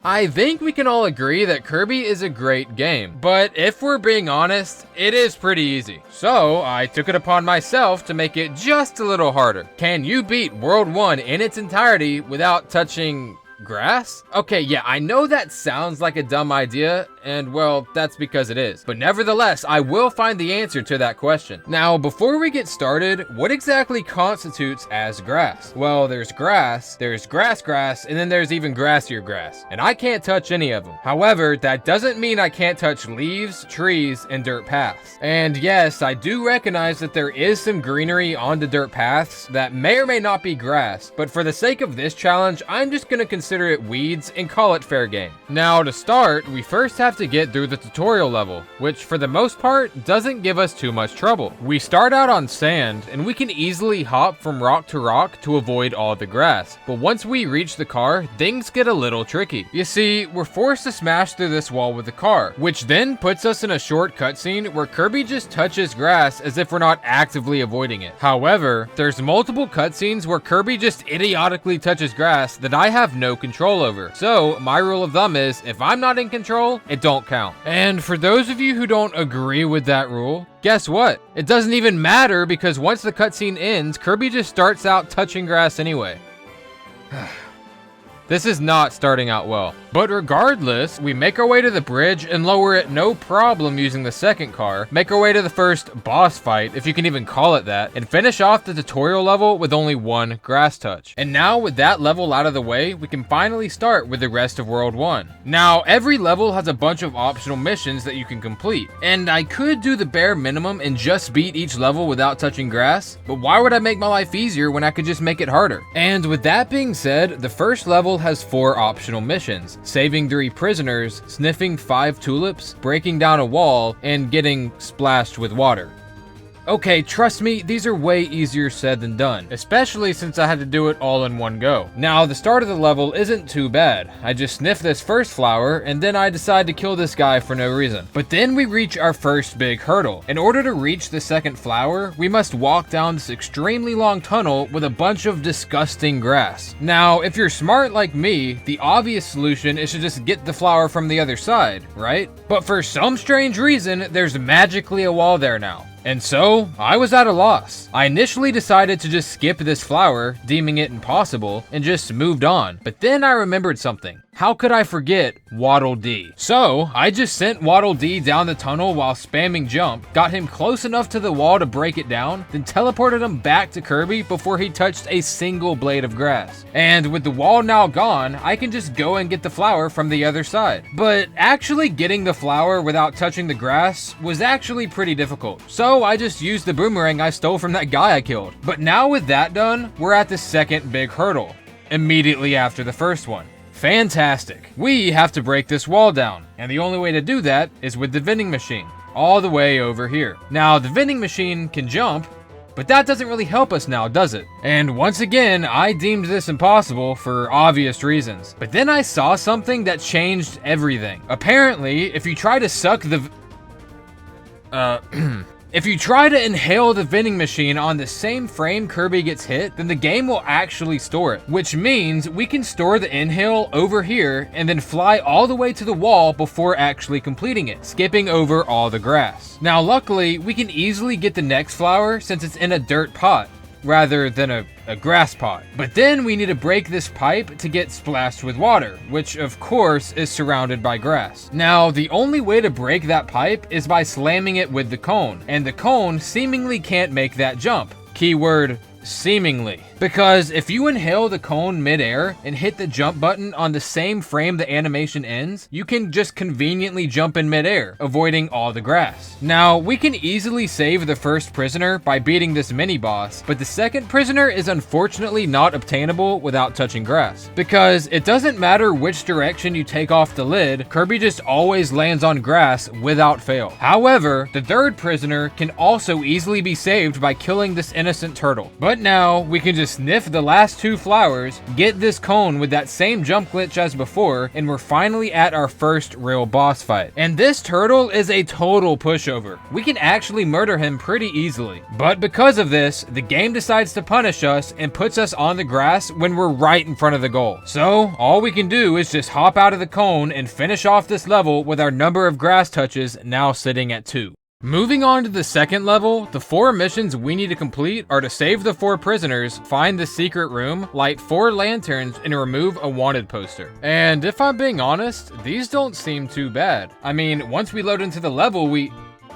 I think we can all agree that Kirby is a great game, but if we're being honest, it is pretty easy. So I took it upon myself to make it just a little harder. Can you beat World 1 in its entirety without touching grass? Okay, yeah, I know that sounds like a dumb idea, and well, that's because it is. But nevertheless, I will find the answer to that question. Now, before we get started, what exactly constitutes as grass? Well, there's grass, and then there's even grassier grass. And I can't touch any of them. However, that doesn't mean I can't touch leaves, trees, and dirt paths. And yes, I do recognize that there is some greenery on the dirt paths that may or may not be grass, but for the sake of this challenge, I'm just gonna consider it weeds and call it fair game. Now, to start, we first have to get through the tutorial level, which for the most part doesn't give us too much trouble. We start out on sand, and we can easily hop from rock to rock to avoid all the grass. But once we reach the car, things get a little tricky. You see, we're forced to smash through this wall with the car, which then puts us in a short cutscene where Kirby just touches grass as if we're not actively avoiding it. However, there's multiple cutscenes where Kirby just idiotically touches grass that I have no control over. So my rule of thumb is, if I'm not in control, it don't count. And for those of you who don't agree with that rule, guess what? It doesn't even matter, because once the cutscene ends, Kirby just starts out touching grass anyway. This is not starting out well. But regardless, we make our way to the bridge and lower it no problem using the second car, make our way to the first boss fight, if you can even call it that, and finish off the tutorial level with only one grass touch. And now with that level out of the way, we can finally start with the rest of World 1. Now, every level has a bunch of optional missions that you can complete, and I could do the bare minimum and just beat each level without touching grass, but why would I make my life easier when I could just make it harder? And with that being said, the first level has 4 optional missions: saving 3 prisoners, sniffing 5 tulips, breaking down a wall, and getting splashed with water. Okay, trust me, these are way easier said than done, especially since I had to do it all in one go. Now, the start of the level isn't too bad. I just sniff this first flower, and then I decide to kill this guy for no reason. But then we reach our first big hurdle. In order to reach the second flower, we must walk down this extremely long tunnel with a bunch of disgusting grass. Now, if you're smart like me, the obvious solution is to just get the flower from the other side, right? But for some strange reason, there's magically a wall there now. And so, I was at a loss. I initially decided to just skip this flower, deeming it impossible, and just moved on. But then I remembered something. How could I forget Waddle Dee? So, I just sent Waddle Dee down the tunnel while spamming jump, got him close enough to the wall to break it down, then teleported him back to Kirby before he touched a single blade of grass. And with the wall now gone, I can just go and get the flower from the other side. But actually getting the flower without touching the grass was actually pretty difficult. So I just used the boomerang I stole from that guy I killed. But now with that done, we're at the second big hurdle, immediately after the first one. Fantastic. We have to break this wall down, and the only way to do that is with the vending machine, all the way over here. Now, the vending machine can jump, but that doesn't really help us now, does it? And once again, I deemed this impossible for obvious reasons. But then I saw something that changed everything. Apparently, if you try to suck the... If you try to inhale the vending machine on the same frame Kirby gets hit, then the game will actually store it, which means we can store the inhale over here and then fly all the way to the wall before actually completing it, skipping over all the grass. Now, luckily, we can easily get the next flower since it's in a dirt pot, rather than a grass pot. But then we need to break this pipe to get splashed with water, which of course is surrounded by grass. Now, the only way to break that pipe is by slamming it with the cone, and the cone seemingly can't make that jump. Keyword seemingly. Because if you inhale the cone mid-air and hit the jump button on the same frame the animation ends, you can just conveniently jump in mid-air, avoiding all the grass. Now, we can easily save the first prisoner by beating this mini-boss, but the second prisoner is unfortunately not obtainable without touching grass. Because it doesn't matter which direction you take off the lid, Kirby just always lands on grass without fail. However, the third prisoner can also easily be saved by killing this innocent turtle. But But now we can just sniff the last 2 flowers, get this cone with that same jump glitch as before, and we're finally at our first real boss fight. And this turtle is a total pushover. We can actually murder him pretty easily. But because of this, the game decides to punish us and puts us on the grass when we're right in front of the goal. So all we can do is just hop out of the cone and finish off this level with our number of grass touches now sitting at 2. Moving on to the second level, the 4 missions we need to complete are to save the 4 prisoners, find the secret room, light 4 lanterns, and remove a wanted poster. And if I'm being honest, these don't seem too bad. I mean, once we load into the level,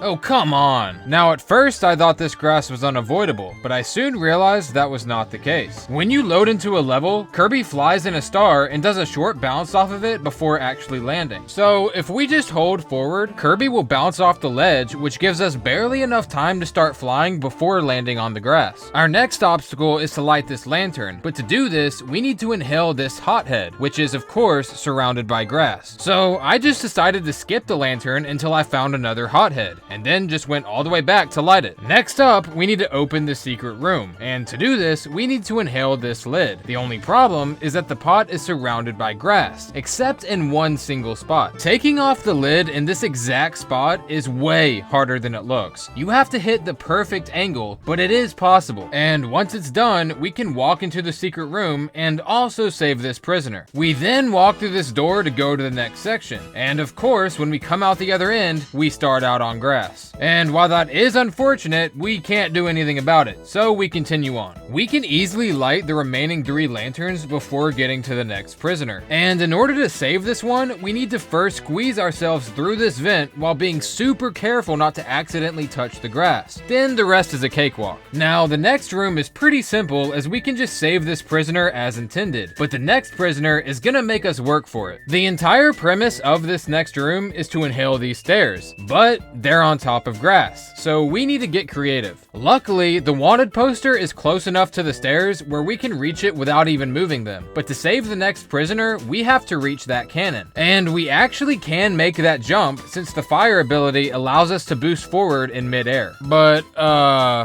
Oh, come on! Now, at first, I thought this grass was unavoidable, but I soon realized that was not the case. When you load into a level, Kirby flies in a star and does a short bounce off of it before actually landing. So, if we just hold forward, Kirby will bounce off the ledge, which gives us barely enough time to start flying before landing on the grass. Our next obstacle is to light this lantern, but to do this, we need to inhale this hothead, which is, of course, surrounded by grass. So, I just decided to skip the lantern until I found another hothead, and then just went all the way back to light it. Next up, we need to open the secret room, and to do this, we need to inhale this lid. The only problem is that the pot is surrounded by grass, except in one single spot. Taking off the lid in this exact spot is way harder than it looks. You have to hit the perfect angle, but it is possible. And once it's done, we can walk into the secret room and also save this prisoner. We then walk through this door to go to the next section. And of course, when we come out the other end, we start out on grass. And while that is unfortunate, we can't do anything about it, so we continue on. We can easily light the remaining 3 lanterns before getting to the next prisoner. And in order to save this one, we need to first squeeze ourselves through this vent while being super careful not to accidentally touch the grass. Then the rest is a cakewalk. Now, the next room is pretty simple as we can just save this prisoner as intended, but the next prisoner is gonna make us work for it. The entire premise of this next room is to inhale these stairs, but they're on top of grass, so we need to get creative. Luckily, the wanted poster is close enough to the stairs where we can reach it without even moving them, but to save the next prisoner, we have to reach that cannon. And we actually can make that jump since the fire ability allows us to boost forward in midair. But,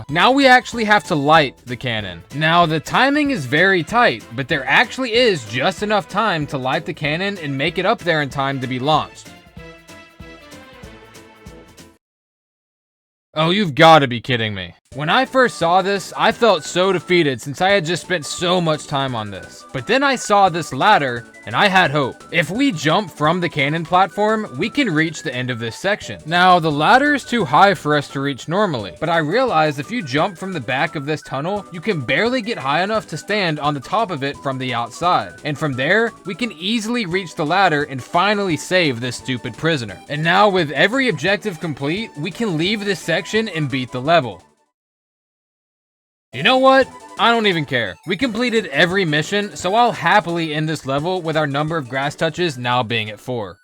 now we actually have to light the cannon. Now, the timing is very tight, but there actually is just enough time to light the cannon and make it up there in time to be launched. Oh, you've got to be kidding me. When I first saw this, I felt so defeated since I had just spent so much time on this. But then I saw this ladder, and I had hope. If we jump from the cannon platform, we can reach the end of this section. Now, the ladder is too high for us to reach normally, but I realized if you jump from the back of this tunnel, you can barely get high enough to stand on the top of it from the outside. And from there, we can easily reach the ladder and finally save this stupid prisoner. And now, with every objective complete, we can leave this section and beat the level. You know what? I don't even care. We completed every mission, so I'll happily end this level with our number of grass touches now being at 4.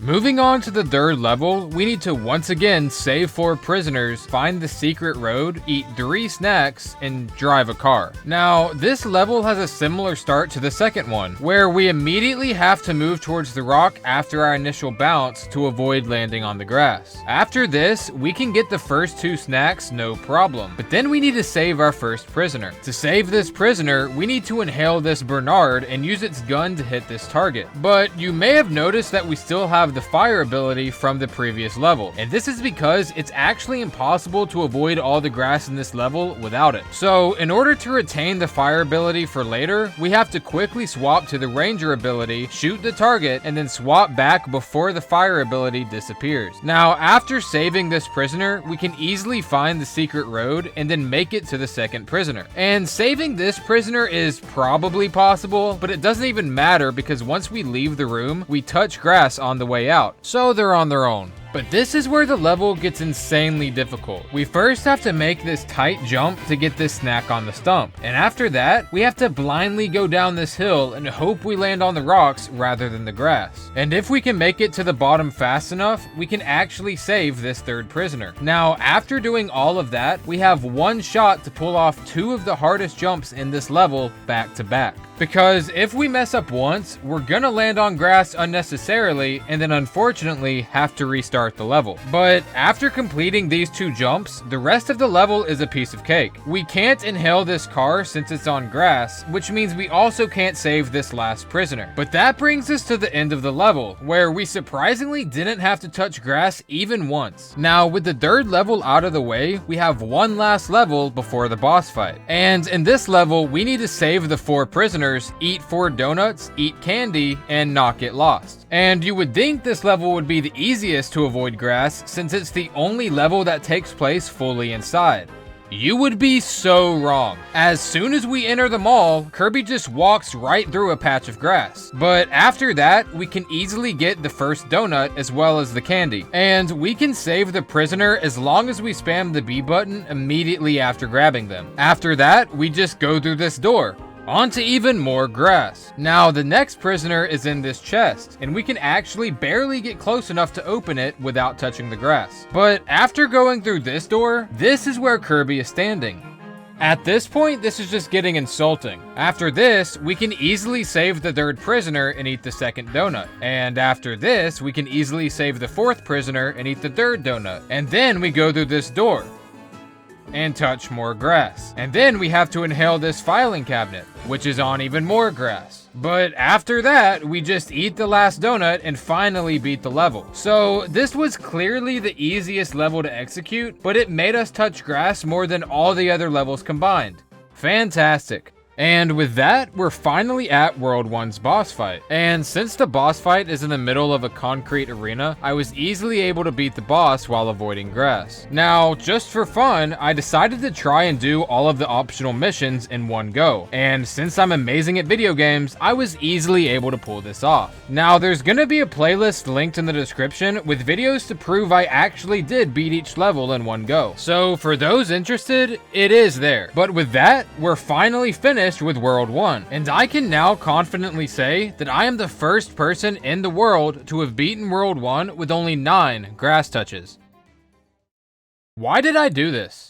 Moving on to the 3rd level, we need to once again save 4 prisoners, find the secret road, eat 3 snacks, and drive a car. Now, this level has a similar start to the second one, where we immediately have to move towards the rock after our initial bounce to avoid landing on the grass. After this, we can get the first 2 snacks no problem, but then we need to save our first prisoner. To save this prisoner, we need to inhale this Bernard and use its gun to hit this target. But you may have noticed that we still have the fire ability from the previous level, and this is because it's actually impossible to avoid all the grass in this level without it. So in order to retain the fire ability for later, we have to quickly swap to the ranger ability, shoot the target, and then swap back before the fire ability disappears. Now, after saving this prisoner, we can easily find the secret road and then make it to the second prisoner. And saving this prisoner is probably possible, but it doesn't even matter because once we leave the room, we touch grass on the way out, so they're on their own. But this is where the level gets insanely difficult. We first have to make this tight jump to get this snack on the stump, and after that, we have to blindly go down this hill and hope we land on the rocks rather than the grass. And if we can make it to the bottom fast enough, we can actually save this 3rd prisoner. Now, after doing all of that, we have 1 shot to pull off 2 of the hardest jumps in this level back to back. Because if we mess up once, we're gonna land on grass unnecessarily and then unfortunately have to restart the level. But after completing these 2 jumps, the rest of the level is a piece of cake. We can't inhale this car since it's on grass, which means we also can't save this last prisoner. But that brings us to the end of the level, where we surprisingly didn't have to touch grass even once. Now, with the 3rd level out of the way, we have one last level before the boss fight. And in this level, we need to save the 4 prisoners, eat 4 donuts, eat candy, and not get lost. And you would think this level would be the easiest to avoid grass since it's the only level that takes place fully inside. You would be so wrong. As soon as we enter the mall, Kirby just walks right through a patch of grass. But after that, we can easily get the first donut as well as the candy. And we can save the prisoner as long as we spam the B button immediately after grabbing them. After that, we just go through this door. Onto even more grass. Now, the next prisoner is in this chest, and we can actually barely get close enough to open it without touching the grass. But after going through this door, this is where Kirby is standing. At this point, this is just getting insulting. After this, we can easily save the 3rd prisoner and eat the 2nd donut. And after this, we can easily save the 4th prisoner and eat the 3rd donut. And then we go through this door and touch more grass. And then we have to inhale this filing cabinet, which is on even more grass. But after that, we just eat the last donut and finally beat the level. So this was clearly the easiest level to execute, but it made us touch grass more than all the other levels combined. Fantastic. And with that, we're finally at World 1's boss fight. And since the boss fight is in the middle of a concrete arena, I was easily able to beat the boss while avoiding grass. Now, just for fun, I decided to try and do all of the optional missions in one go. And since I'm amazing at video games, I was easily able to pull this off. Now, there's gonna be a playlist linked in the description with videos to prove I actually did beat each level in one go. So for those interested, it is there. But with that, we're finally finished with World 1, and I can now confidently say that I am the first person in the world to have beaten World 1 with only 9 grass touches. Why did I do this?